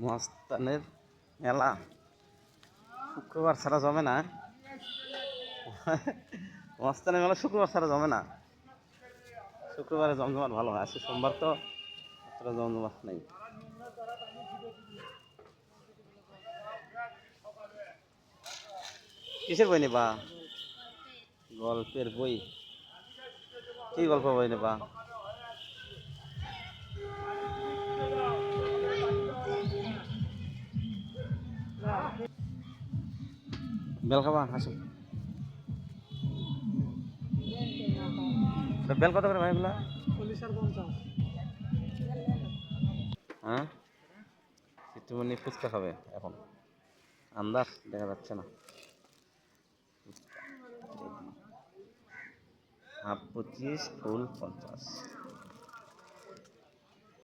মহাস্থানের মেলা শুক্রবার ছাড়া জমে না। মহাস্থানের মেলা শুক্রবার ছাড়া জমে না। শুক্রবারে জমজমাট ভালো হয়, আজকে সোমবার তো অতটা জমজমাট নেই। কিসের বই নেবা? গল্পের বই। কি গল্প বই নেবা? বেল খাবা? আসো। বেল কত করে ভাই এগুলা? 40 আর 50। হ্যাঁ, চিত্রমণি ফুচকা খাবে এখন, আন্দাজ দেখা যাচ্ছে না। হাফ 25, ফুল 50।